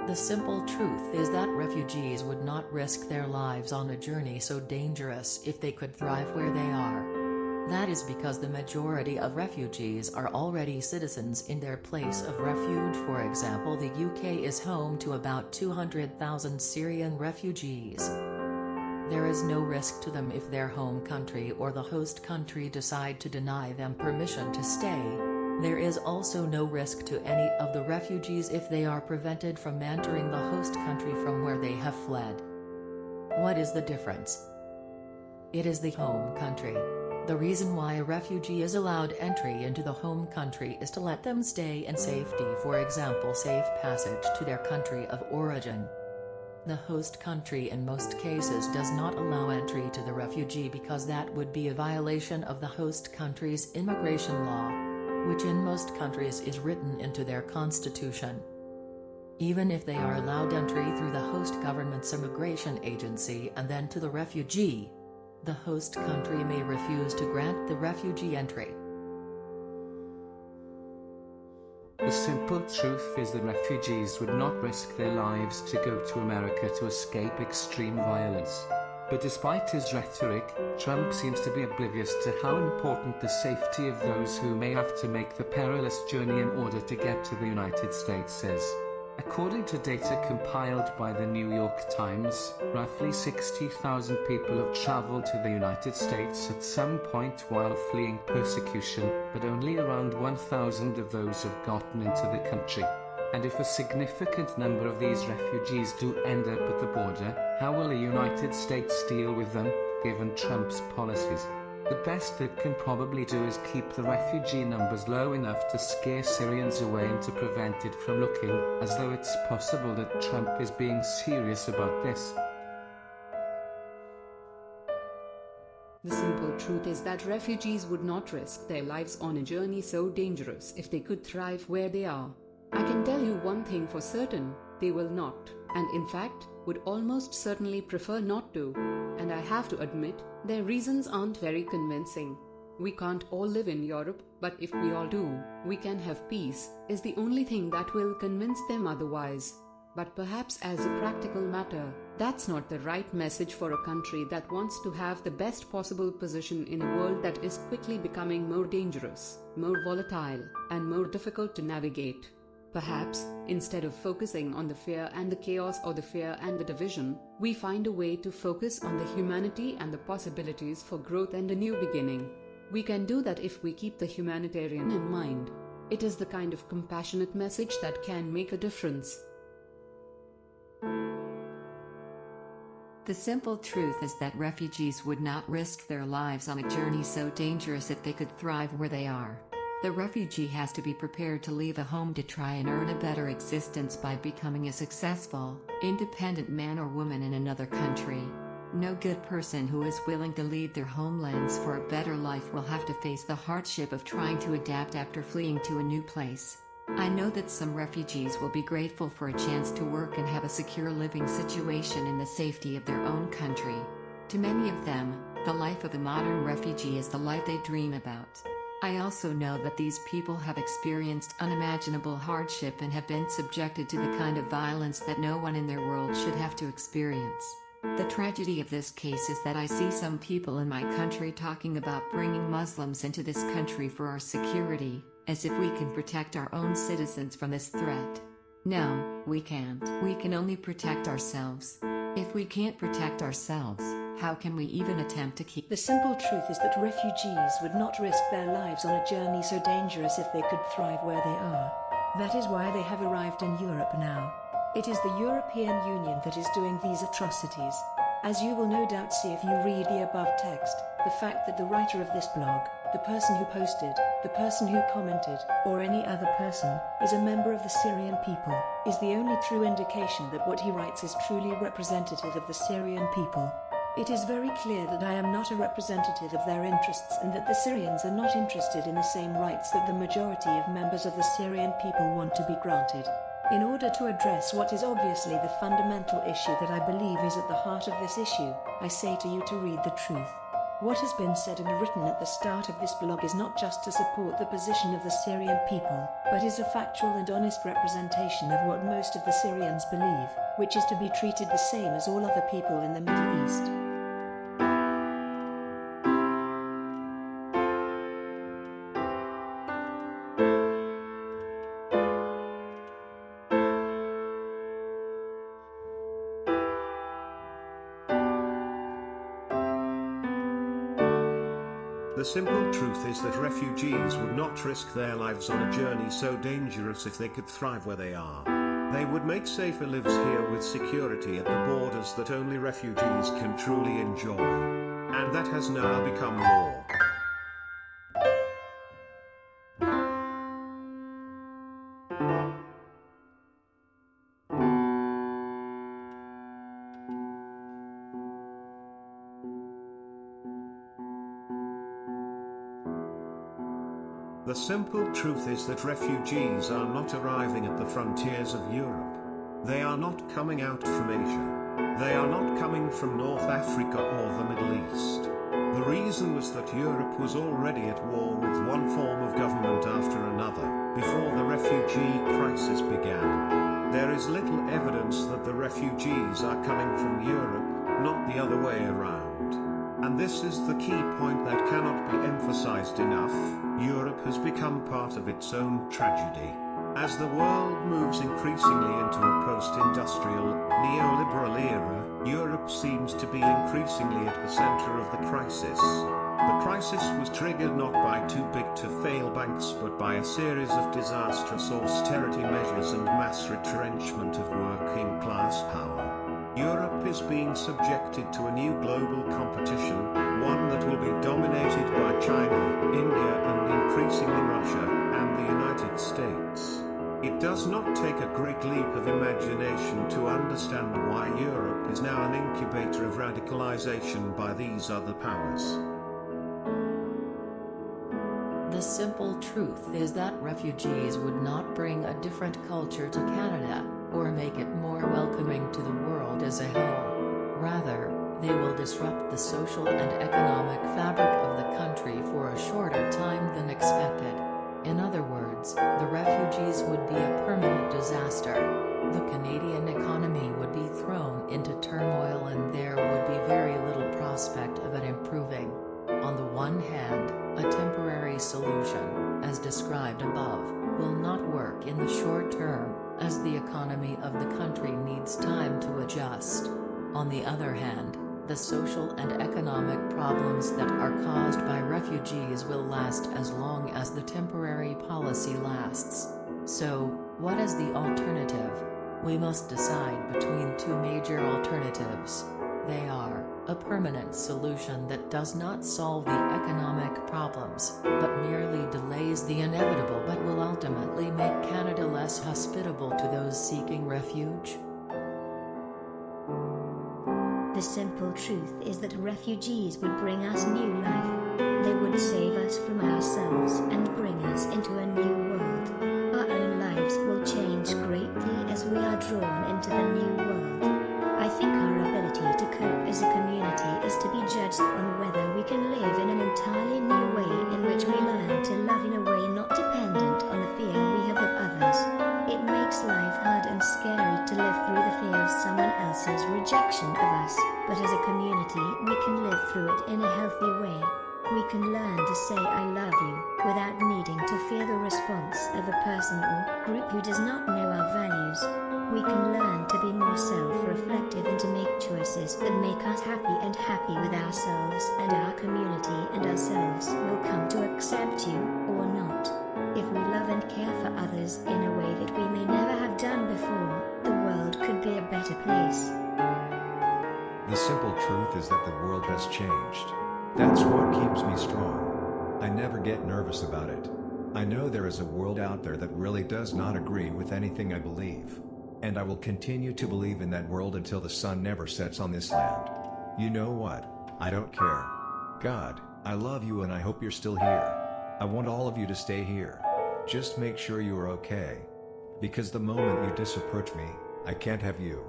The simple truth is that refugees would not risk their lives on a journey so dangerous if they could thrive where they are. That is because the majority of refugees are already citizens in their place of refuge. For example, the UK is home to about 200,000 Syrian refugees. There is no risk to them if their home country or the host country decide to deny them permission to stay. There is also no risk to any of the refugees if they are prevented from entering the host country from where they have fled. What is the difference? It is the home country. The reason why a refugee is allowed entry into the home country is to let them stay in safety, for example safe passage to their country of origin. The host country in most cases does not allow entry to the refugee because that would be a violation of the host country's immigration law, which in most countries is written into their constitution. Even if they are allowed entry through the host government's immigration agency and then to the refugee, the host country may refuse to grant the refugee entry. The simple truth is that refugees would not risk their lives to go to America to escape extreme violence. But despite his rhetoric, Trump seems to be oblivious to how important the safety of those who may have to make the perilous journey in order to get to the United States is. According to data compiled by the New York Times, roughly 60,000 people have traveled to the United States at some point while fleeing persecution, but only around 1,000 of those have gotten into the country. And if a significant number of these refugees do end up at the border, how will the United States deal with them, given Trump's policies? The best it can probably do is keep the refugee numbers low enough to scare Syrians away and to prevent it from looking as though it's possible that Trump is being serious about this. The simple truth is that refugees would not risk their lives on a journey so dangerous if they could thrive where they are. I can tell you one thing for certain, they will not, and in fact, would almost certainly prefer not to. And I have to admit, their reasons aren't very convincing. We can't all live in Europe, but if we all do, we can have peace, is the only thing that will convince them otherwise. But perhaps as a practical matter, that's not the right message for a country that wants to have the best possible position in a world that is quickly becoming more dangerous, more volatile, and more difficult to navigate. Perhaps, instead of focusing on the fear and the chaos or the fear and the division, we find a way to focus on the humanity and the possibilities for growth and a new beginning. We can do that if we keep the humanitarian in mind. It is the kind of compassionate message that can make a difference. The simple truth is that refugees would not risk their lives on a journey so dangerous if they could thrive where they are. The refugee has to be prepared to leave a home to try and earn a better existence by becoming a successful, independent man or woman in another country. No good person who is willing to leave their homelands for a better life will have to face the hardship of trying to adapt after fleeing to a new place. I know that some refugees will be grateful for a chance to work and have a secure living situation in the safety of their own country. To many of them, the life of a modern refugee is the life they dream about. I also know that these people have experienced unimaginable hardship and have been subjected to the kind of violence that no one in their world should have to experience. The tragedy of this case is that I see some people in my country talking about bringing Muslims into this country for our security, as if we can protect our own citizens from this threat. No, we can't. We can only protect ourselves. If we can't protect ourselves, how can we even attempt to keep? The simple truth is that refugees would not risk their lives on a journey so dangerous if they could thrive where they are. That is why they have arrived in Europe now. It is the European Union that is doing these atrocities. As you will no doubt see if you read the above text, the fact that the writer of this blog, the person who posted, the person who commented, or any other person, is a member of the Syrian people, is the only true indication that what he writes is truly representative of the Syrian people. It is very clear that I am not a representative of their interests and that the Syrians are not interested in the same rights that the majority of members of the Syrian people want to be granted. In order to address what is obviously the fundamental issue that I believe is at the heart of this issue, I say to you to read the truth. What has been said and written at the start of this blog is not just to support the position of the Syrian people, but is a factual and honest representation of what most of the Syrians believe, which is to be treated the same as all other people in the Middle East. The simple truth is that refugees would not risk their lives on a journey so dangerous if they could thrive where they are. They would make safer lives here with security at the borders that only refugees can truly enjoy. And that has now become law. The simple truth is that refugees are not arriving at the frontiers of Europe. They are not coming out from Asia. They are not coming from North Africa or the Middle East. The reason was that Europe was already at war with one form of government after another, before the refugee crisis began. There is little evidence that the refugees are coming from Europe, not the other way around. And this is the key point that cannot be emphasized enough. Europe has become part of its own tragedy. As the world moves increasingly into a post-industrial, neoliberal era, Europe seems to be increasingly at the center of the crisis. The crisis was triggered not by too big to fail banks but by a series of disastrous austerity measures and mass retrenchment of working class power. Europe is being subjected to a new global competition, one that will be dominated by China, India and increasingly Russia, and the United States. It does not take a great leap of imagination to understand why Europe is now an incubator of radicalization by these other powers. The simple truth is that refugees would not bring a different culture to Canada, or make it more welcoming to the world as a whole. Rather, they will disrupt the social and economic fabric of the country for a shorter time than expected. In other words, the refugees would be a permanent disaster. The Canadian economy would be thrown into turmoil and there would be very little prospect of it improving. On the one hand, a temporary solution, as described above, will not work in the short term, as the economy of the country needs time to adjust. On the other hand, the social and economic problems that are caused by refugees will last as long as the temporary policy lasts. So, what is the alternative? We must decide between two major alternatives. They are, a permanent solution that does not solve the economic problems, but merely delays the inevitable but will ultimately make Canada less hospitable to those seeking refuge. The simple truth is that refugees would bring us new life. They would save us from ourselves and bring us into a new world. Our own lives will change greatly as we are drawn into the new world. I think our ability to cope as a community is to be judged on whether we can live in an entirely new way in which we learn to love in a way not dependent on the fear we have of others. It makes life hard and scary to live through the fear of someone else's rejection of us, but as a community we can live through it in a healthy way. We can learn to say I love you, without needing to fear the response of a person or group who does not know our values. We can learn to be more self-reflective and to make choices that make us happy and happy with ourselves, and our community and ourselves will come to accept you, or not. If we love and care for others in a way that we may never have done before, the world could be a better place. The simple truth is that the world has changed. That's what keeps me strong. I never get nervous about it. I know there is a world out there that really does not agree with anything I believe. And I will continue to believe in that world until the sun never sets on this land. You know what? I don't care. God, I love you and I hope you're still here. I want all of you to stay here. Just make sure you are okay. Because the moment you disapproach me, I can't have you.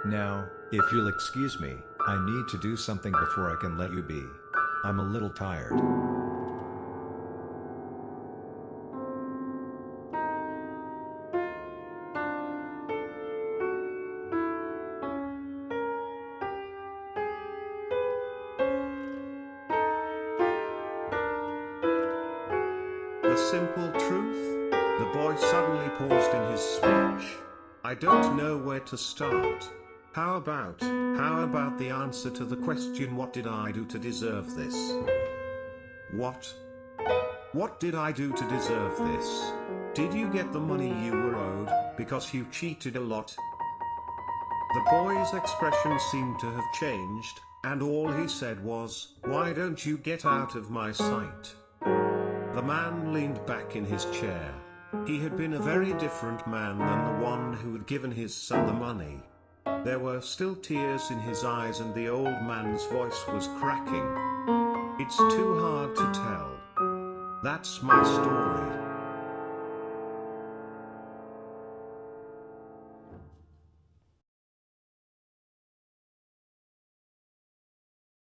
Now, if you'll excuse me, I need to do something before I can let you be. I'm a little tired. The simple truth? The boy suddenly paused in his speech. I don't know where to start. How about the answer to the question, what did I do to deserve this? What did I do to deserve this? Did you get the money you were owed, because you cheated a lot? The boy's expression seemed to have changed, and all he said was, why don't you get out of my sight? The man leaned back in his chair. He had been a very different man than the one who had given his son the money. There were still tears in his eyes and the old man's voice was cracking. It's too hard to tell. That's my story.